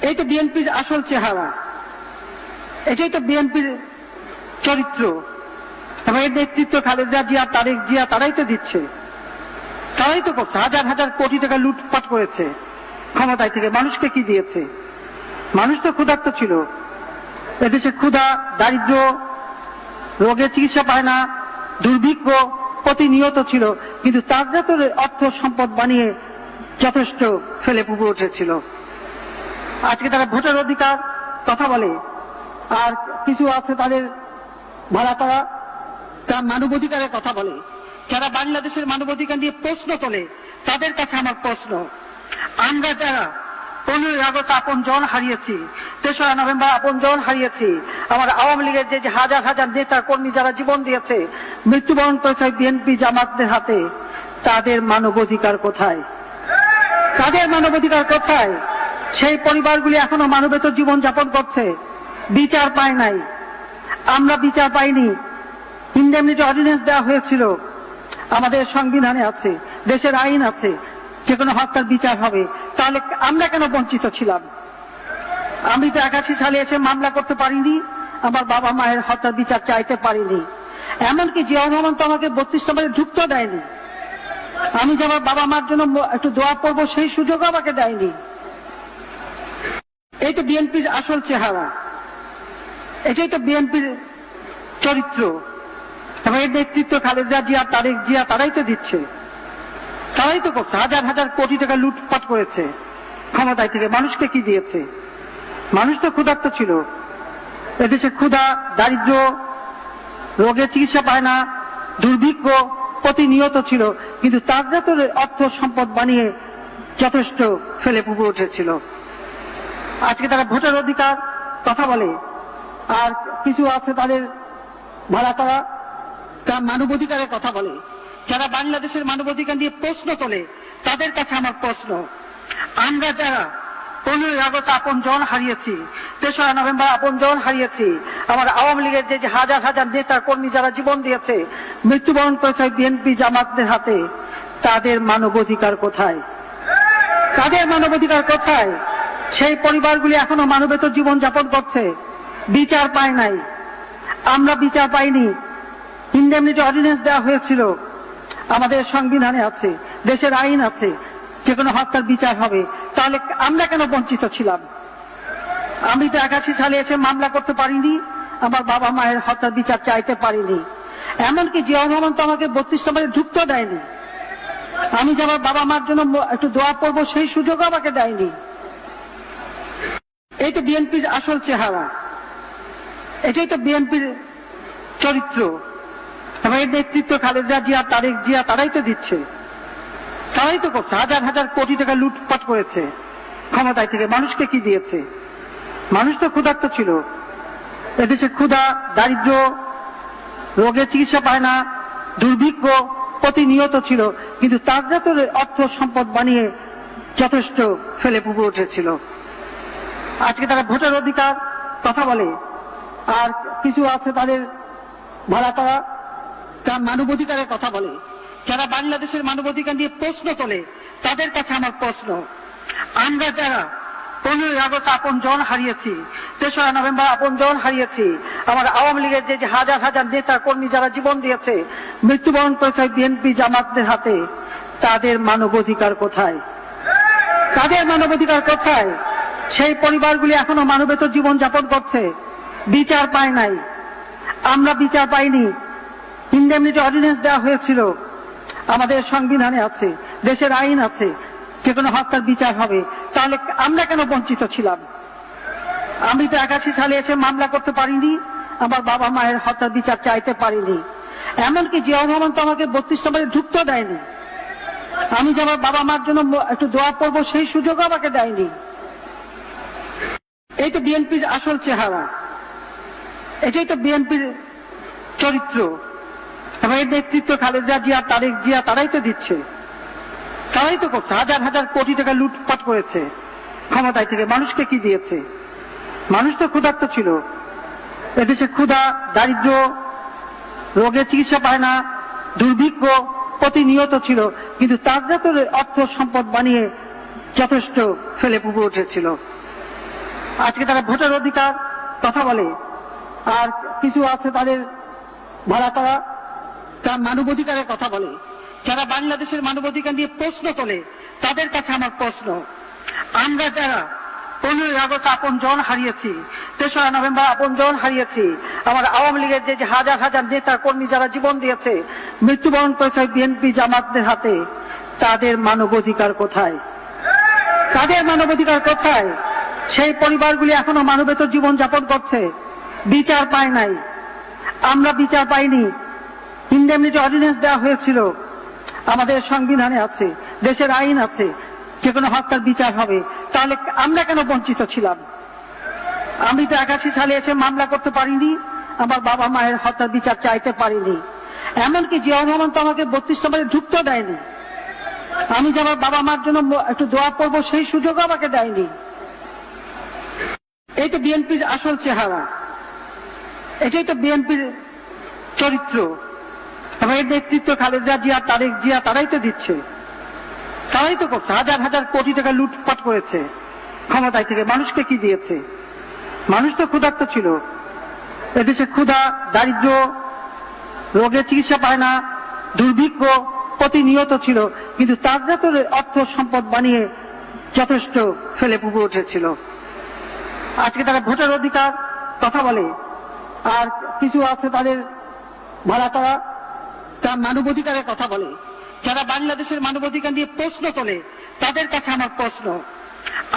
এই তো বিএনপির আসল চেহারা, এটাই তো বিএনপির চরিত্র। এবং এর নেতৃত্ব খালেদা জিয়া, তারেক জিয়া, তারাই তো দিচ্ছে, তারাই তো করছে। হাজার হাজার কোটি টাকা লুটপাট করেছে ক্ষমতায় থেকে। মানুষকে কি দিয়েছে? মানুষ তো ক্ষুধার্ত ছিল। এদেশে ক্ষুধা, দারিদ্র, রোগের চিকিৎসা পায় না, দুর্ভিক্ষ প্রতিনিয়ত ছিল, কিন্তু তারা তো অর্থ সম্পদ বানিয়ে যথেষ্ট ফেলে পুকুর উঠেছিল। আজকে তারা ভোটের অধিকার কথা বলে, আর কিছু আছে তাদের ভাড়া করা, তারা মানবাধিকারের কথা বলে। যারা বাংলাদেশের মানবাধিকার নিয়ে প্রশ্ন তোলে, তাদের কাছে আমার প্রশ্ন, আমরা যারা 15ই আগস্ট আপন জন হারিয়েছি, 3রা নভেম্বর আপন জন হারিয়েছি, আমার আওয়ামী লীগের যে হাজার হাজার নেতা কর্মী যারা জীবন দিয়েছে, মৃত্যুবরণ করেছে বিএনপি জামাতদের হাতে, তাদের মানবাধিকার কোথায়? তাদের মানবাধিকার কোথায়? সেই পরিবারগুলি এখনো মানবেতর জীবন যাপন করছে, বিচার পায় নাই। আমরা বিচার পাইনি। ইনডেমনিটি অর্ডিন্যান্স দেওয়া হয়েছিল, আমাদের সংবিধানে আছে, দেশের আইন আছে, যে কোনো হত্যার বিচার হবে। তাহলে আমরা কেন বঞ্চিত ছিলাম? আমি তো 81 সালে এসে মামলা করতে পারিনি, আমার বাবা মায়ের হত্যার বিচার চাইতে পারিনি। এমনকি জিয়াউর রহমান তো আমাকে 32 নম্বরে ঢুকতে দেয়নি। আমি যে আমার বাবা মার জন্য একটু দোয়া পড়বো, সেই সুযোগ আমাকে দেয়নি। এই তো বিএনপির আসল চেহারা, এটাই তো বিএনপির চরিত্র। এবং এর নেতৃত্ব খালেদা জিয়া, তারেক জিয়া, তারাই তো দিচ্ছে, তারাই তো করছে। হাজার হাজার কোটি টাকা লুটপাট করেছে ক্ষমতায় থেকে। মানুষকে কি দিয়েছে? মানুষ তো ক্ষুধার্ত ছিল। এদেশে ক্ষুধা, দারিদ্র, রোগের চিকিৎসা পায় না, দুর্ভিক্ষ প্রতিনিয়ত ছিল, কিন্তু তারা তো অর্থ সম্পদ বানিয়ে যথেষ্ট ফেলে পুকুর উঠেছিল। আজকে তারা ভোটের অধিকার কথা বলে, আর কিছু আছে তাদের ভাড়া করা, তারা মানবাধিকারের কথা বলে। যারা বাংলাদেশের মানবাধিকার নিয়ে প্রশ্ন তোলে, তাদের কাছে আমার প্রশ্ন, আমরা যারা 15ই আগস্ট আপন জন হারিয়েছি, 3রা নভেম্বর আপন জন হারিয়েছি, আমার আওয়ামী লীগের যে হাজার হাজার নেতা কর্মী যারা জীবন দিয়েছে, মৃত্যুবরণ করেছে বিএনপি জামাতদের হাতে, তাদের মানবাধিকার কোথায়? তাদের মানবাধিকার কোথায়? সেই পরিবারগুলি এখনো মানবেতর জীবন যাপন করছে, বিচার পায় নাই। আমরা বিচার পাইনি। ইনডেমনিটি অর্ডিন্যান্স দেওয়া হয়েছিল, আমাদের সংবিধানে আছে, দেশের আইন আছে, যে কোনো হত্যার বিচার হবে। তাহলে আমরা কেন বঞ্চিত ছিলাম? আমি তো 81 সালে এসে মামলা করতে পারিনি, আমার বাবা মায়ের হত্যার বিচার চাইতে পারিনি। এমনকি জিয়াউর রহমান তো আমাকে 32 নম্বরে ঢুকতে দেয়নি। আমি যে আমার বাবা মার জন্য একটু দোয়া পড়বো, সেই সুযোগ আমাকে দেয়নি। এই তো বিএনপির আসল চেহারা, এটাই তো বিএনপির চরিত্র। এবং এর নেতৃত্ব খালেদা জিয়া, তারেক জিয়া, তারাই তো দিচ্ছে, তারাই তো করছে। হাজার হাজার কোটি টাকা লুটপাট করেছে ক্ষমতায় থেকে। মানুষকে কি দিয়েছে? মানুষ তো ক্ষুধার্ত ছিল। এদেশে ক্ষুধা, দারিদ্র, রোগের চিকিৎসা পায় না, দুর্ভিক্ষ প্রতিনিয়ত ছিল, কিন্তু তারা তো অর্থ সম্পদ বানিয়ে যথেষ্ট ফেলে পুকুর উঠেছিল। আজকে তারা ভোটের অধিকার কথা বলে, আর কিছু আছে তাদের ভাড়া করা, তারা মানবাধিকারের কথা বলে। যারা বাংলাদেশের মানবাধিকার নিয়ে প্রশ্ন তোলে, তাদের কাছে আমার প্রশ্ন, আমরা যারা 15ই আগস্ট আপন জন হারিয়েছি, 3রা নভেম্বর আপন জন হারিয়েছি, আমার আওয়ামী লীগের যে হাজার হাজার নেতা কর্মী যারা জীবন দিয়েছে, মৃত্যুবরণ করেছে বিএনপি জামাতদের হাতে, তাদের মানবাধিকার কোথায়? তাদের মানবাধিকার কোথায়? সেই পরিবারগুলি এখনো মানবেতর জীবন যাপন করছে, বিচার পায় নাই। আমরা বিচার পাইনি। ইনডেমনিটি অর্ডিন্যান্স দেওয়া হয়েছিল, আমাদের সংবিধানে আছে, দেশের আইন আছে, যে কোনো হত্যার বিচার হবে। তাহলে আমরা কেন বঞ্চিত ছিলাম? আমি তো 81 সালে এসে মামলা করতে পারিনি, আমার বাবা মায়ের হত্যার বিচার চাইতে পারিনি। এমনকি জিয়াউর রহমান তো আমাকে 32 নম্বরে ঢুকতে দেয়নি। আমি যে আমার বাবা মার জন্য একটু দোয়া পড়বো, সেই সুযোগ আমাকে দেয়নি। এই তো বিএনপির আসল চেহারা, এটাই তো বিএনপির চরিত্র। এবং এর নেতৃত্ব খালেদা জিয়া, তারেক জিয়া, তারাই তো দিচ্ছে, তারাই তো করছে। হাজার হাজার কোটি টাকা লুটপাট করেছে ক্ষমতায় থেকে। মানুষকে কি দিয়েছে? মানুষ তো ক্ষুধার্ত ছিল। এদেশে ক্ষুধা, দারিদ্র, রোগের চিকিৎসা পায় না, দুর্ভিক্ষ প্রতিনিয়ত ছিল, কিন্তু তারা তো অর্থ সম্পদ বানিয়ে যথেষ্ট ফেলে পুকুর উঠেছিল। আজকে তারা ভোটের অধিকার কথা বলে, আর কিছু আছে তাদের ভাড়া করা, তার মানবাধিকারের কথা বলে। যারা বাংলাদেশের মানবাধিকার নিয়ে প্রশ্ন তোলে তাদের কাছে আমার প্রশ্ন, আমরা যারা 15ই আগস্ট আপন জন হারিয়েছি, 3রা নভেম্বর আপন জন হারিয়েছি, আমার আওয়ামী লীগের যে হাজার হাজার নেতা কর্মী যারা জীবন দিয়েছে, মৃত্যুবরণ করেছে বিএনপি জামাতদের হাতে, তাদের মানবাধিকার কোথায়? তাদের মানবাধিকার কোথায়? সেই পরিবারগুলি এখনো মানবেতর জীবন যাপন করছে, বিচার পায় নাই। আমরা বিচার পাইনি। ইন্ডেমনিটি অর্ডিন্যান্স দেওয়া হয়েছিল, আমাদের সংবিধানে আছে, দেশের আইন আছে, যে কোনো হত্যার বিচার হবে। তাহলে আমরা কেন বঞ্চিত ছিলাম? আমি তো 81 সালে এসে মামলা করতে পারিনি, আমার বাবা মায়ের হত্যার বিচার চাইতে পারিনি। এমনকি জিয়াউর রহমান তো আমাকে 32 নম্বরে ঢুকতে দেয়নি। আমি যে আমার বাবা মার জন্য একটু দোয়া করবো সেই সুযোগও আমাকে দেয়নি। এই তো বিএনপির আসল চেহারা, এটাই তো বিএনপির চরিত্র। এবং এর নেতৃত্ব খালেদা জিয়া, তারেক জিয়া, তারাই তো দিচ্ছে, তারাই তো করছে। হাজার হাজার কোটি টাকা লুটপাট করেছে ক্ষমতায় থেকে। মানুষকে কি দিয়েছে? মানুষ তো ক্ষুধার্ত ছিল। এদেশে ক্ষুধা, দারিদ্র, রোগের চিকিৎসা পায় না, দুর্ভিক্ষ প্রতিনিয়ত ছিল, কিন্তু তারা তো অর্থ সম্পদ বানিয়ে যথেষ্ট ফেলে পুকুরে উঠেছিল। আজকে তারা ভোটের অধিকার কথা বলে, আর কিছু আছে তাদের ভাড়া করা, তার মানবাধিকারের কথা বলে। যারা বাংলাদেশের মানবাধিকার নিয়ে প্রশ্ন তোলে তাদের কাছে আমার প্রশ্ন,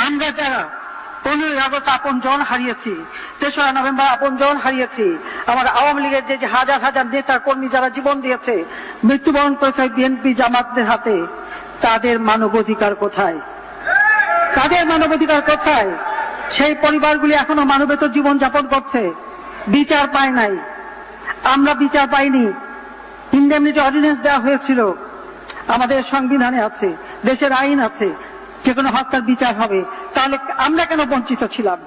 আমরা যারা 15ই আগস্ট আপন জন হারিয়েছি, 3রা নভেম্বর আপন জন হারিয়েছি, আমার আওয়ামী লীগের যে হাজার হাজার নেতা কর্মী যারা জীবন দিয়েছে, মৃত্যুবরণ করেছে বিএনপি জামাতদের হাতে, তাদের মানবাধিকার কোথায়? তাদের মানবাধিকার কোথায়? সেই পরিবারগুলি এখনো মানবেতর জীবন যাপন করছে, বিচার পায় নাই। আমরা বিচার পাইনি। ইন্ডেমনিটি অর্ডিন্যান্স দেওয়া হয়েছিল, আমাদের সংবিধানে আছে, দেশের আইন আছে, যে কোনো হত্যার বিচার হবে। তাহলে আমরা কেন বঞ্চিত ছিলাম?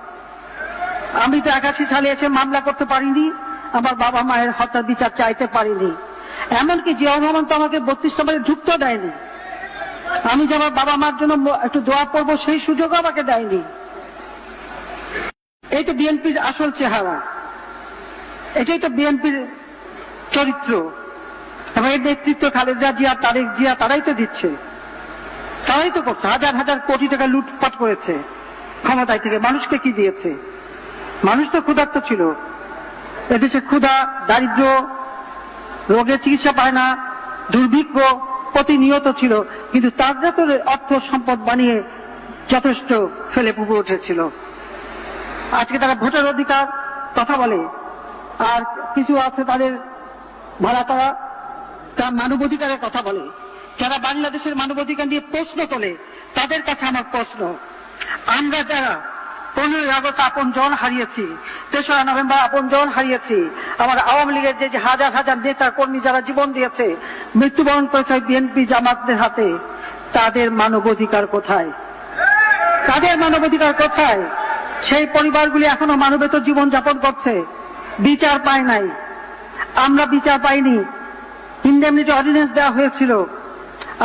আমি তো 81 সালে এসে মামলা করতে পারিনি, আমার বাবা মায়ের হত্যার বিচার চাইতে পারিনি। এমনকি জিয়াউর রহমান তো আমাকে 32 নম্বরে ঢুকতে দেয়নি। আমি যে আমার বাবা মার জন্য একটু দোয়া করবো সেই সুযোগও আমাকে দেয়নি। এই তো বিএনপির আসল চেহারা, এটাই তো বিএনপির চরিত্র। এবং এর নেতৃত্ব খালেদা জিয়া, তারেক জিয়া, তারাই তো দিচ্ছে, তারাই তো করছে। হাজার হাজার কোটি টাকা লুটপাট করেছে ক্ষমতায় থেকে। মানুষকে কি দিয়েছে? মানুষ তো ক্ষুধার্ত ছিল। এদেশে ক্ষুধা, দারিদ্র, রোগের চিকিৎসা পায় না, দুর্ভিক্ষ প্রতিনিয়ত ছিল, কিন্তু তারা তো অর্থ সম্পদ বানিয়ে যথেষ্ট ফেলে পুকুরে উঠেছিল। আজকে তারা ভোটের অধিকার কথা বলে, আর কিছু আছে তাদের ভাড়া করা, তার মানবাধিকারের কথা বলে। যারা বাংলাদেশের মানবাধিকার নিয়ে প্রশ্ন তোলে তাদের কাছে আমার প্রশ্ন, আমরা যারা 15ই আগস্ট আপন জন হারিয়েছি, 3রা নভেম্বর আপন জন হারিয়েছি, আমার আওয়ামী লীগের যে হাজার হাজার নেতা কর্মী যারা জীবন দিয়েছে, মৃত্যুবরণ করেছে বিএনপি জামাতদের হাতে, তাদের মানবাধিকার কোথায়? তাদের মানবাধিকার কোথায়? সেই পরিবারগুলি এখনো মানবেতর জীবন যাপন করছে, বিচার পায় নাই। আমরা বিচার পাইনি। ইন্ডেমনিটি অর্ডিন্যান্স দেওয়া হয়েছিল,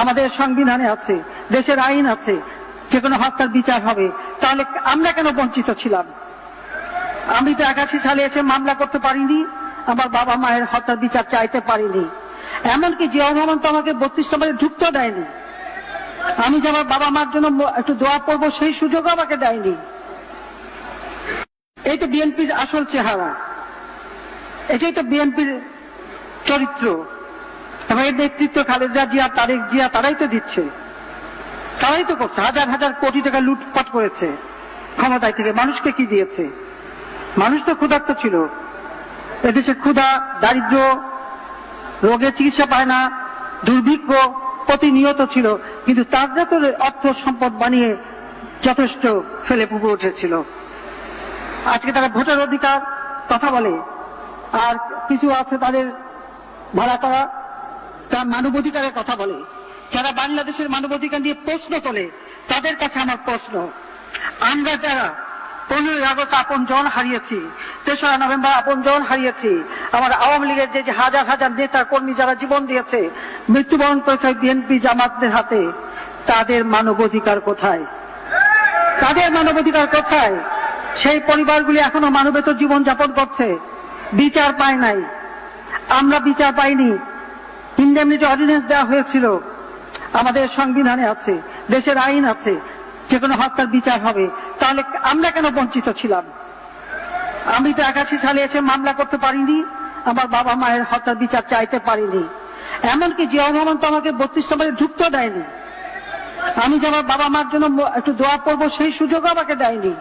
আমাদের সংবিধানে আছে, দেশের আইন আছে, যে কোনো হত্যার বিচার হবে। তাহলে আমরা কেন বঞ্চিত ছিলাম? আমি তো 81 সালে এসে মামলা করতে পারিনি, আমার বাবা মায়ের হত্যার বিচার চাইতে পারিনি। এমনকি জিয়াউর রহমান তো আমাকে 32 নম্বরে ঢুকতে দেয়নি। আমি যে আমার বাবা মার জন্য একটু দোয়া করবো সেই সুযোগও আমাকে দেয়নি। এই তো বিএনপির আসল চেহারা, এটাই তো বিএনপির চরিত্র। এবং এর নেতৃত্ব খালেদা জিয়া, তারেক জিয়া, তারাই তো দিচ্ছে, তারাই তো করছে। হাজার হাজার কোটি টাকা লুটপাট করেছে ক্ষমতায় থেকে। মানুষকে কি দিয়েছে? মানুষ তো ক্ষুধার্ত ছিল। এদেশে ক্ষুধা, দারিদ্র, রোগের চিকিৎসা পায় না, দুর্ভিক্ষ প্রতিনিয়ত ছিল, কিন্তু তারা তো অর্থ সম্পদ বানিয়ে যথেষ্ট ফেলে পুকুরে উঠেছিল। আজকে তারা ভোটের অধিকার কথা বলে, আর কিছু আছে তাদের ভাড়া করা, তার মানবাধিকারের কথা বলে। যারা বাংলাদেশের মানবাধিকার নিয়ে প্রশ্ন তোলে তাদের কাছে আমার প্রশ্ন, আমরা যারা 15ই আগস্ট আপন জন হারিয়েছি, 3রা নভেম্বর আপন জন হারিয়েছি, আমার আওয়ামী লীগের যে হাজার হাজার নেতা কর্মী যারা জীবন দিয়েছে, মৃত্যুবরণ করেছে বিএনপি জামাতদের হাতে, তাদের মানবাধিকার কোথায়? তাদের মানবাধিকার কোথায়? সেই পরিবারগুলি এখনো মানবেতর জীবন যাপন করছে, বিচার পায় নাই। আমরা বিচার পাইনি। ইন্ডেমনিটি অর্ডিন্যান্স দেওয়া হয়েছিল, আমাদের সংবিধানে আছে, দেশের আইন আছে, যে কোনো হত্যার বিচার হবে। তাহলে আমরা কেন বঞ্চিত ছিলাম? আমি তো 81 সালে এসে মামলা করতে পারিনি, আমার বাবা মায়ের হত্যার বিচার চাইতে পারিনি। এমনকি জিয়াউর রহমান তো আমাকে 32 নম্বরে ঢুকতে দেয়নি। আমি যে আমার বাবা মার জন্য একটু দোয়া পড়বো সেই সুযোগ আমাকে দেয়নি।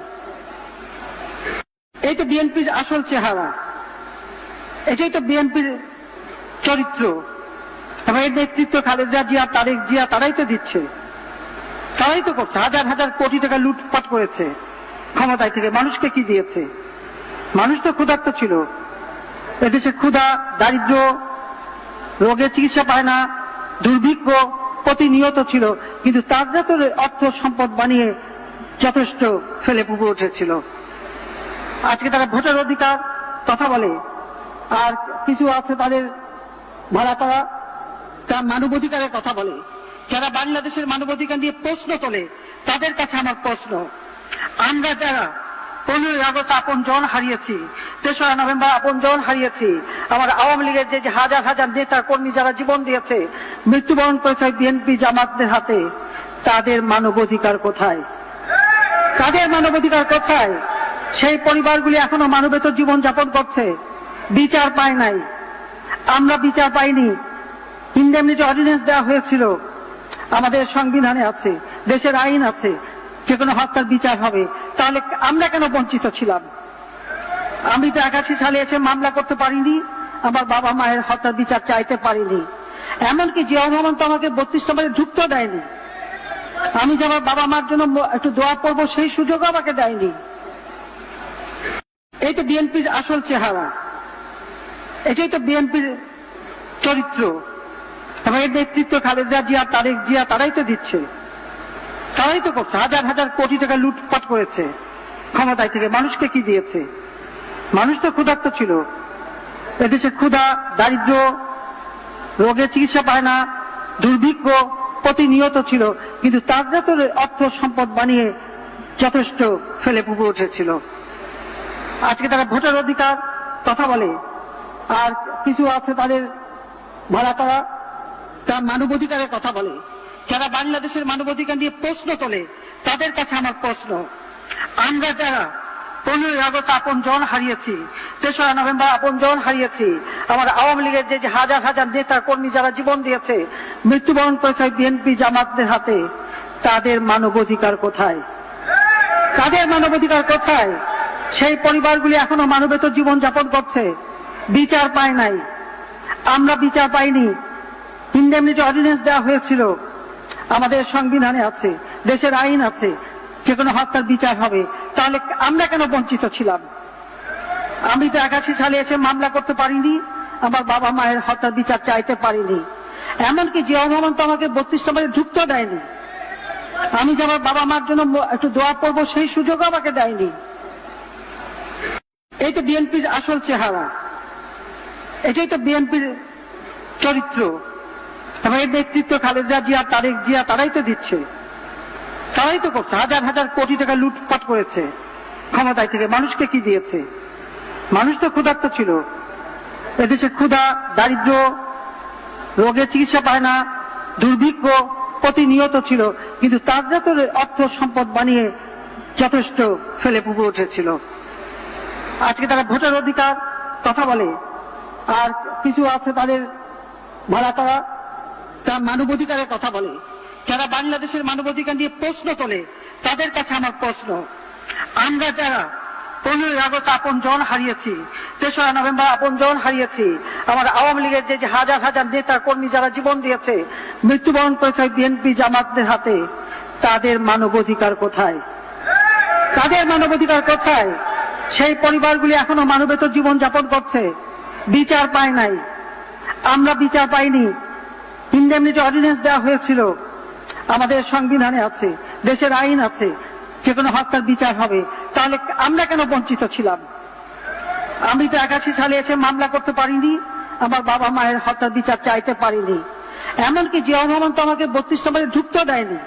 এই তো বিএনপির আসল চেহারা, এটাই তো বিএনপির চরিত্র। এবং এই নেতৃত্ব খালেদা জিয়া, তারেক জিয়া তারাই তো দিচ্ছে, তারাই তো করছে। হাজার হাজার কোটি টাকা লুটপাট করেছে ক্ষমতায় থেকে। মানুষকে কি দিয়েছে? মানুষ তো ক্ষুধার্ত ছিল। এদেশে ক্ষুধা, দারিদ্র, রোগের চিকিৎসা পায় না, দুর্ভিক্ষ প্রতিনিয়ত ছিল, কিন্তু তারা তো অর্থ সম্পদ বানিয়ে যথেষ্ট ফেলে পুকুর উঠেছিল। আজকে তারা ভোটের অধিকার কথা বলে, আর কিছু আছে তাদের ভাড়া করা, তার মানবাধিকারের কথা বলে। যারা বাংলাদেশের মানবাধিকার নিয়ে প্রশ্ন তোলে, তাদের কাছে আমার প্রশ্ন, আমরা যারা 15ই আগস্ট আপন জন হারিয়েছি, 3রা নভেম্বর আপন জন হারিয়েছি, আমার আওয়ামী লীগের যে হাজার হাজার নেতা কর্মী যারা জীবন দিয়েছে, মৃত্যুবরণ করেছে বিএনপি জামাতদের হাতে, তাদের মানবাধিকার কোথায়? তাদের মানবাধিকার কোথায়? সেই পরিবারগুলি এখনো মানবেতর জীবন যাপন করছে, বিচার পায় নাই। আমরা বিচার পাইনি। ইন্ডেমনিটি অর্ডিন্যান্স দেওয়া হয়েছিল, আমাদের সংবিধানে আছে, দেশের আইন আছে, যে কোনো হত্যার বিচার হবে। তাহলে আমরা কেন বঞ্চিত ছিলাম? আমি তো 81 সালে এসে মামলা করতে পারিনি, আমার বাবা মায়ের হত্যার বিচার চাইতে পারিনি। এমনকি জিয়াউর রহমান তো আমাকে 32 নম্বরে ঢুকতে দেয়নি। আমি যে আমার বাবা মার জন্য একটু দোয়া পড়বো সেই সুযোগ আমাকে দেয়নি। এই তো বিএনপির আসল চেহারা, এটাই তো বিএনপির চরিত্র। এবং এই নেতৃত্ব খালেদা জিয়া, তারেক জিয়া তারাই তো দিচ্ছে, তারাই তো করছে। হাজার হাজার কোটি টাকা লুটপাট করেছে ক্ষমতায় থেকে। মানুষকে কি দিয়েছে? মানুষ তো ক্ষুধার্ত ছিল। এদেশে ক্ষুধা, দারিদ্র, রোগের চিকিৎসা পায় না, দুর্ভিক্ষ প্রতিনিয়ত ছিল, কিন্তু তারা তো অর্থ সম্পদ বানিয়ে যথেষ্ট ফেলে পুকুর উঠেছিল। আজকে তারা ভোটের অধিকার কথা বলে, আর কিছু আছে তাদের ভাড়া করা, তার মানবাধিকারের কথা বলে। যারা বাংলাদেশের মানবাধিকার নিয়ে প্রশ্ন তোলে, তাদের কাছে আমার প্রশ্ন, আমরা যারা 15ই আগস্ট আপন জন হারিয়েছি, 3রা নভেম্বর আপন জন হারিয়েছি, আমার আওয়ামী লীগের যে হাজার হাজার নেতা কর্মী যারা জীবন দিয়েছে, মৃত্যুবরণ করেছে বিএনপি জামাতদের হাতে, তাদের মানবাধিকার কোথায়? তাদের মানবাধিকার কোথায়? সেই পরিবারগুলি এখনো মানবেতর জীবন যাপন করছে, বিচার পায় নাই। আমরা বিচার পাইনি। ইন্ডেমনিটি অর্ডিন্যান্স দেওয়া হয়েছিল, আমাদের সংবিধানে আছে, দেশের আইন আছে, যে কোনো হত্যার বিচার হবে। তাহলে আমরা কেন বঞ্চিত ছিলাম? আমি তো 81 সালে এসে মামলা করতে পারিনি, আমার বাবা মায়ের হত্যার বিচার চাইতে পারিনি। এমনকি জিয়াউর রহমান তো আমাকে 32 নম্বরে ঢুকতে দেয়নি। আমি যে আমার বাবা মার জন্য একটু দোয়া পড়বো সেই সুযোগ আমাকে দেয়নি। এই তো বিএনপির আসল চেহারা, এটাই তো বিএনপির চরিত্র। এবং এই নেতৃত্ব খালেদা জিয়া, তারেক জিয়া তারাই তো দিচ্ছে, তারাই তো করছে। হাজার হাজার কোটি টাকা লুটপাট করেছে ক্ষমতায় থেকে। মানুষকে কি দিয়েছে? মানুষ তো ক্ষুধার্ত ছিল। এদেশে ক্ষুধা, দারিদ্র, রোগের চিকিৎসা পায় না, দুর্ভিক্ষ প্রতিনিয়ত ছিল, কিন্তু তারা তো অর্থ সম্পদ বানিয়ে যথেষ্ট ফেলে পুকুর উঠেছিল। আজকে তারা ভোটের অধিকার কথা বলে, আর কিছু আছে তাদের ভাড়া করা, তার মানবাধিকারের কথা বলে। যারা বাংলাদেশের মানবাধিকার নিয়ে প্রশ্ন তোলে, তাদের কাছে আমার প্রশ্ন, আমরা যারা 15ই আগস্ট আপন জন হারিয়েছি, 3রা নভেম্বর আপন জন হারিয়েছি, আমার আওয়ামী লীগের যে হাজার হাজার নেতা কর্মী যারা জীবন দিয়েছে, মৃত্যুবরণ করেছে বিএনপি জামাতদের হাতে, তাদের মানবাধিকার কোথায়? তাদের মানবাধিকার কোথায়? সেই পরিবারগুলি এখনো মানবেতর জীবন যাপন করছে, বিচার পায় নাই। আমরা বিচার পাইনি। ইন্ডেমনিটি অর্ডিন্যান্স দেওয়া হয়েছিল, আমাদের সংবিধানে আছে, দেশের আইন আছে, যে কোনো হত্যার বিচার হবে। তাহলে আমরা কেন বঞ্চিত ছিলাম? আমি তো 81 সালে এসে মামলা করতে পারিনি, আমার বাবা মায়ের হত্যার বিচার চাইতে পারিনি। এমনকি জিয়াউর রহমান তো আমাকে 32 নম্বরে ঢুকতে দেয়নি।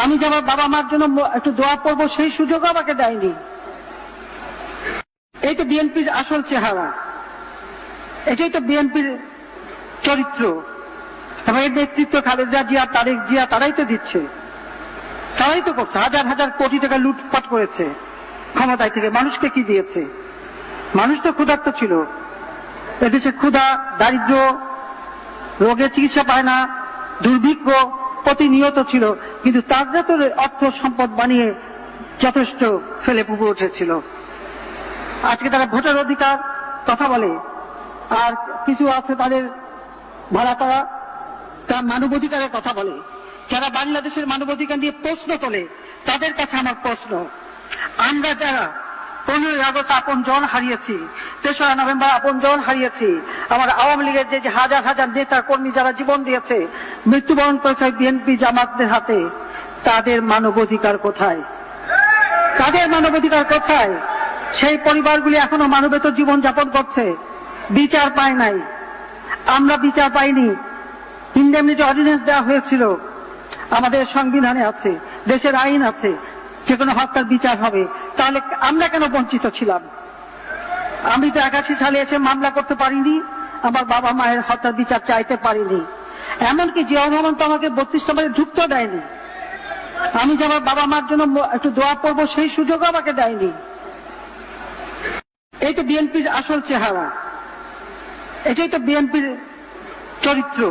আমি যে আমার বাবা মার জন্য একটু দোয়া পড়বো সেই সুযোগ আমাকে দেয়নি। এই তো বিএনপির আসল চেহারা, এটাই তো বিএনপির চরিত্র। এবং এর নেতৃত্ব খালেদা জিয়া, তারেক জিয়া তারাই তো দিচ্ছে, তারাই তো করছে। হাজার হাজার কোটি টাকা লুটপাট করেছে ক্ষমতায় থেকে। মানুষকে কি দিয়েছে? মানুষ তো ক্ষুধার্ত ছিল। এদেশে ক্ষুধা, দারিদ্র, রোগের চিকিৎসা পায় না, দুর্ভিক্ষ প্রতিনিয়ত ছিল, কিন্তু তারা তো অর্থ সম্পদ বানিয়ে যথেষ্ট ফেলে পুকুরে উঠেছিল। আজকে তারা ভোটের অধিকার কথা বলে, আর কিছু আছে তাদের ভাড়া করা, তার মানবাধিকারের কথা বলে। যারা বাংলাদেশের মানবাধিকার নিয়ে প্রশ্ন তোলে, তাদের কাছে আমার প্রশ্ন, আমরা যারা 15ই আগস্ট আপন জন হারিয়েছি, 3রা নভেম্বর আপন জন হারিয়েছি, আমার আওয়ামী লীগের যে হাজার হাজার নেতা কর্মী যারা জীবন দিয়েছে, মৃত্যুবরণ করেছে বিএনপি জামাতদের হাতে, তাদের মানবাধিকার কোথায়? তাদের মানবাধিকার কোথায়? সেই পরিবারগুলি এখনো মানবেতর জীবন যাপন করছে, বিচার পায় নাই। আমরা বিচার পাইনি। ইন্ডেমনিটি অর্ডিন্যান্স দেওয়া হয়েছিল, আমাদের সংবিধানে আছে, দেশের আইন আছে, যে কোনো হত্যার বিচার হবে। তাহলে আমরা কেন বঞ্চিত ছিলাম? আমি তো 81 সালে এসে মামলা করতে পারিনি, আমার বাবা মায়ের হত্যার বিচার চাইতে পারিনি। এমনকি জিয়াউর রহমান তো আমাকে 32 নম্বরে ঢুকতে দেয়নি। আমি যে আমার বাবা মার জন্য একটু দোয়া পড়বো, সেই সুযোগও আমাকে দেয়নি। এই তো বিএনপির আসল চেহারা, এটাই তো বিএনপির চরিত্র।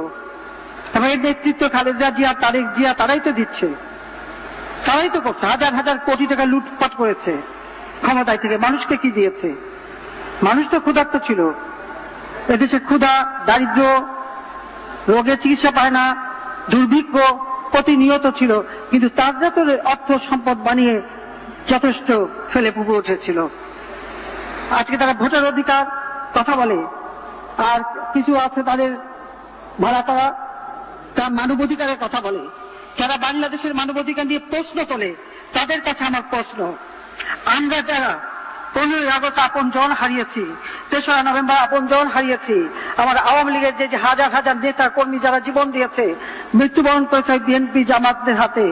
এবং এর নেতৃত্ব খালেদা জিয়া, তারেক জিয়া তারাই তো দিচ্ছে, তারাই তো করছে। হাজার হাজার কোটি টাকা লুটপাট করেছে ক্ষমতায় থেকে। মানুষকে কি দিয়েছে? মানুষ তো ক্ষুধার্ত ছিল। এদেশে ক্ষুধা, দারিদ্র, রোগের চিকিৎসা পায় না, দুর্ভিক্ষ প্রতিনিয়ত ছিল, কিন্তু তারা তো অর্থ সম্পদ বানিয়ে যথেষ্ট ফেলে পুকুরে উঠেছিল। আজকে তারা ভোটের অধিকার কথা বলে, আর কিছু আছে তাদের ভাড়া করা, তার মানবাধিকারের কথা বলে। যারা বাংলাদেশের মানবাধিকার নিয়ে প্রশ্ন তোলে, তাদের কাছে আমার প্রশ্ন, আমরা যারা 15ই আগস্ট আপন জন হারিয়েছি, 3রা নভেম্বর আপন জন হারিয়েছি, আমার আওয়ামী লীগের যে হাজার হাজার নেতা কর্মী যারা জীবন দিয়েছে, মৃত্যুবরণ করেছে বিএনপি জামাতদের হাতে,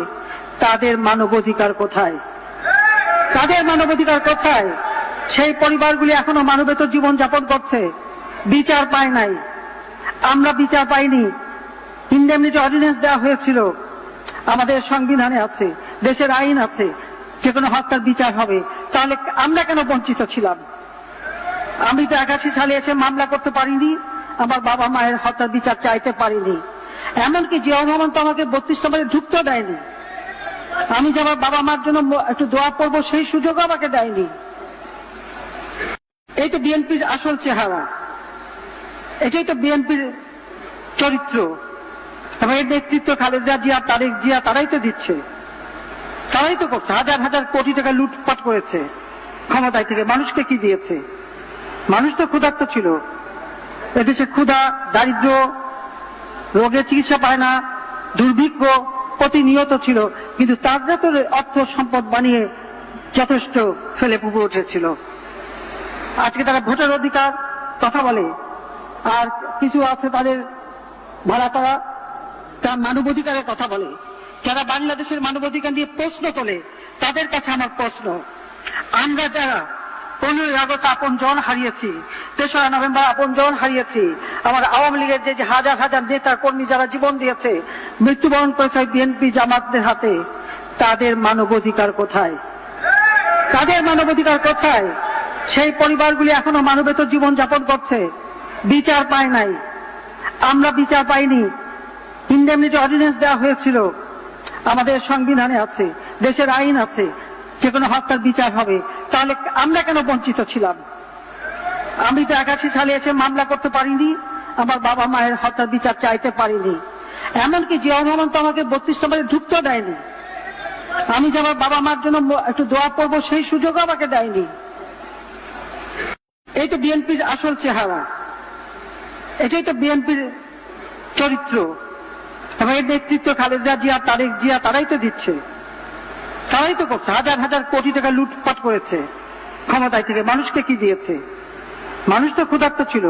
তাদের মানবাধিকার কোথায়? তাদের মানবাধিকার কোথায়? সেই পরিবারগুলি এখনো মানবেতর জীবন যাপন করছে, বিচার পায় নাই। আমরা বিচার পাইনি। ইন্ডেমনিটি অর্ডিন্যান্স দেওয়া হয়েছিল, আমাদের সংবিধানে আছে, দেশের আইন আছে, যে কোনো হত্যার বিচার হবে। তাহলে আমরা কেন বঞ্চিত ছিলাম? আমি তো 81 সালে এসে মামলা করতে পারিনি, আমার বাবা মায়ের হত্যার বিচার চাইতে পারিনি। এমনকি জিয়াউর রহমান তো আমাকে 32 নম্বরে ঢুকতে দেয়নি। আমি যে আমার বাবা মার জন্য একটু দোয়া পড়বো, সেই সুযোগও আমাকে দেয়নি। এই তো বিএনপির আসল চেহারা, এটাই তো বিএনপির চরিত্র। এবং এর নেতৃত্ব খালেদা জিয়া, তারেক জিয়া তারাই তো দিচ্ছে, তারাই তো করছে। হাজার হাজার কোটি টাকা লুটপাট করেছে ক্ষমতায় থেকে। মানুষকে কি দিয়েছে? মানুষ তো ক্ষুধার্ত ছিল। এদেশে ক্ষুধা, দারিদ্র, রোগের চিকিৎসা পায় না, দুর্ভিক্ষ প্রতিনিয়ত ছিল, কিন্তু তারা তো অর্থ সম্পদ বানিয়ে যথেষ্ট ফেলে পুকুরে উঠেছিল। আজকে তারা ভোটের অধিকার কথা বলে, আর কিছু আছে তাদের ভাড়া করা, তার মানবাধিকারের কথা বলে। যারা বাংলাদেশের মানবাধিকার নিয়ে প্রশ্ন তোলে, তাদের কাছে আমার প্রশ্ন, আমরা যারা 15ই আগস্ট আপন জন হারিয়েছি, 3রা নভেম্বর আপন জন হারিয়েছি, আমার আওয়ামী লীগের যে হাজার হাজার নেতা কর্মী যারা জীবন দিয়েছে, মৃত্যুবরণ করেছে বিএনপি জামাতদের হাতে, তাদের মানবাধিকার কোথায়? তাদের মানবাধিকার কোথায়? সেই পরিবারগুলি এখনো মানবেতর জীবন যাপন করছে, বিচার পায় নাই। আমরা বিচার পাইনি। ইন্ডেমনিটি অর্ডিন্যান্স দেওয়া হয়েছিল, আমাদের সংবিধানে আছে, দেশের আইন আছে, যে কোনো হত্যার বিচার হবে। তাহলে আমরা কেন বঞ্চিত ছিলাম? আমি তো 81 সালে এসে মামলা করতে পারিনি, আমার বাবা মায়ের হত্যার বিচার চাইতে পারিনি। এমনকি জিয়াউর রহমান তো আমাকে 32 নম্বরে ঢুকতে দেয়নি। আমি যে আমার বাবা মার জন্য একটু দোয়া পড়বো, সেই সুযোগও আমাকে দেয়নি। এই তো বিএনপির আসল চেহারা, এটাই তো বিএনপির চরিত্র। এবং এর নেতৃত্ব খালেদা জিয়া, তারেক জিয়া তারাই তো দিচ্ছে, তারাই তো করছে। হাজার হাজার কোটি টাকা লুটপাট করেছে ক্ষমতায় থেকে। মানুষকে কি দিয়েছে? মানুষ তো ক্ষুধার্ত ছিল।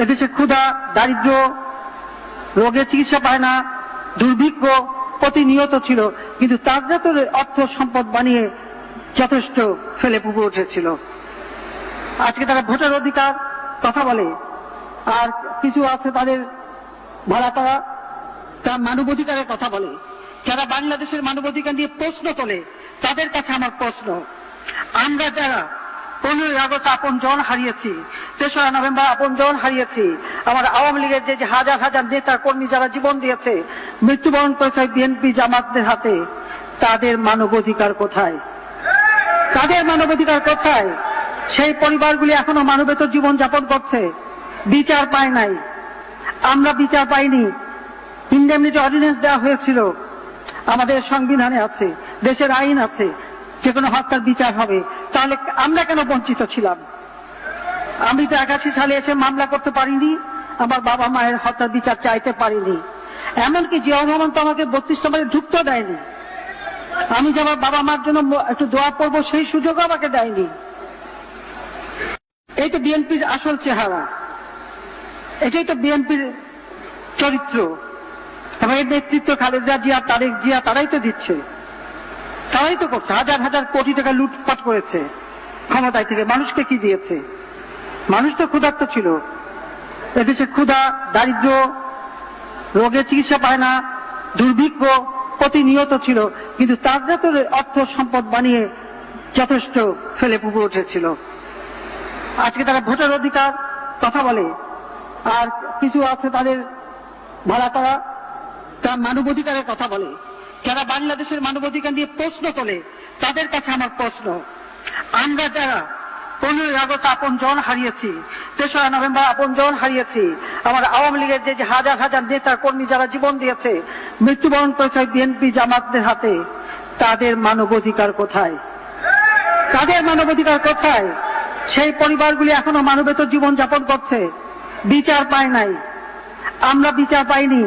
এদেশে ক্ষুধা, দারিদ্র, রোগের চিকিৎসা পায় না, দুর্ভিক্ষ প্রতিনিয়ত ছিল, কিন্তু তারা তো অর্থ সম্পদ বানিয়ে যথেষ্ট ফেলে পুকুরে উঠেছিল। আজকে তারা ভোটের অধিকার কথা বলে, আর কিছু আছে তাদের ভাড়া করা তার মানবাধিকারের কথা বলে। যারা বাংলাদেশের মানবাধিকার নিয়ে প্রশ্ন তোলে তাদের কাছে আমার প্রশ্ন, আমরা যারা 15ই আগস্ট আপন জন হারিয়েছি, 3রা নভেম্বর আপন জন হারিয়েছি, আমার আওয়ামী লীগের যে হাজার হাজার নেতা কর্মী যারা জীবন দিয়েছে, মৃত্যুবরণ করেছে বিএনপি জামাতদের হাতে, তাদের মানবাধিকার কোথায়? তাদের মানবাধিকার কোথায়? সেই পরিবারগুলি এখনো মানবেতর জীবন যাপন করছে, বিচার পায় নাই। আমরা বিচার পাইনি। ইন্ডেমনিটি অর্ডিন্যান্স দেওয়া হয়েছিল, আমাদের সংবিধানে আছে, দেশের আইন আছে, যে কোনো হত্যার বিচার হবে। তাহলে আমরা কেন বঞ্চিত ছিলাম? আমি তো 81 সালে এসে মামলা করতে পারিনি, আমার বাবা মায়ের হত্যার বিচার চাইতে পারিনি। এমনকি জিয়াউর রহমান তো আমাকে 32 নম্বরে ঢুকতে দেয়নি। আমি যে আমার বাবা মার জন্য একটু দোয়া করবো সেই সুযোগ আমাকে দেয়নি। এই তো বিএনপির আসল চেহারা, এটাই তো বিএনপির চরিত্র। এবং এর নেতৃত্ব খালেদা জিয়া, তারেক জিয়া, তারাই তো দিচ্ছে, তারাই তো করছে। হাজার হাজার কোটি টাকা লুটপাট করেছে ক্ষমতায় থেকে। মানুষকে কি দিয়েছে? মানুষ তো ক্ষুধার্ত ছিল। এদেশে ক্ষুধা, দারিদ্র, রোগের চিকিৎসা পায় না, দুর্ভিক্ষ প্রতিনিয়ত ছিল, কিন্তু তারা তো অর্থ সম্পদ বানিয়ে যথেষ্ট ফেলে পুকুর উঠেছিল। আজকে তারা ভোটের অধিকার কথা বলে, আর কিছু আছে তাদের ভাড়া করা তার মানবাধিকারের কথা বলে। যারা বাংলাদেশের মানবাধিকার নিয়ে প্রশ্ন তোলে তাদের কাছে আমার প্রশ্ন, আমরা যারা 15ই আগস্ট আপন জন হারিয়েছি, 3রা নভেম্বর আপন জন হারিয়েছি, আমার আওয়ামী লীগের যে হাজার হাজার নেতা কর্মী যারা জীবন দিয়েছে, মৃত্যুবরণ করেছে বিএনপি জামাতদের হাতে, তাদের মানবাধিকার কোথায়? তাদের মানবাধিকার কোথায়? সেই পরিবারগুলি এখনো মানবেতর জীবন যাপন করছে, বিচার পায় নাই। আমরা বিচার পাইনি।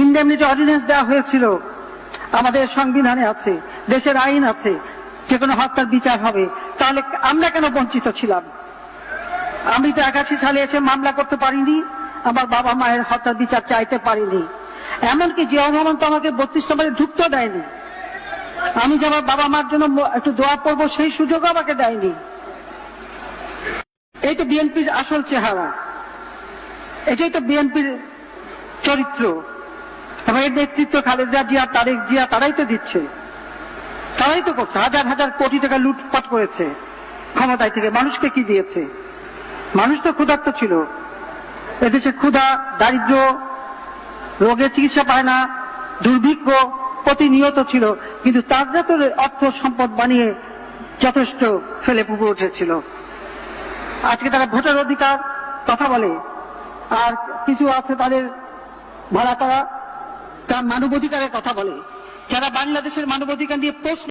ইন্ডেমনিটি অর্ডিন্যান্স দেওয়া হয়েছিল, আমাদের সংবিধানে আছে, দেশের আইন আছে, যে কোনো হত্যার বিচার হবে। তাহলে আমরা কেন বঞ্চিত ছিলাম? আমি তো 81 সালে এসে মামলা করতে পারিনি, আমার বাবা মায়ের হত্যার বিচার চাইতে পারিনি। এমনকি জিয়াউর রহমান তো আমাকে 32 নম্বরে ঢুকতে দেয়নি। আমি যে আমার বাবা মার জন্য একটু দোয়া করবো সেই সুযোগ আমাকে দেয়নি। এই তো বিএনপির আসল চেহারা, এটাই তো বিএনপির চরিত্র। এবং এর নেতৃত্ব খালেদা জিয়া, তারেক জিয়া, তারাই তো দিচ্ছে, তারাই তো করছে। হাজার হাজার কোটি টাকা লুটপাট করেছে ক্ষমতায় থেকে। মানুষকে কি দিয়েছে? মানুষ তো ক্ষুধার্ত ছিল। এদেশে ক্ষুধা, দারিদ্র, রোগের চিকিৎসা পায় না, দুর্ভিক্ষ প্রতিনিয়ত ছিল, কিন্তু তারা তো অর্থ সম্পদ বানিয়ে যথেষ্ট ফেলে পুকুর উঠেছিল। আজকে তারা ভোটের অধিকার কথা বলে, আর কিছু আছে তাদের ভাড়া করা তার মানবাধিকারের কথা বলে। যারা বাংলাদেশের মানবাধিকার নিয়ে প্রশ্ন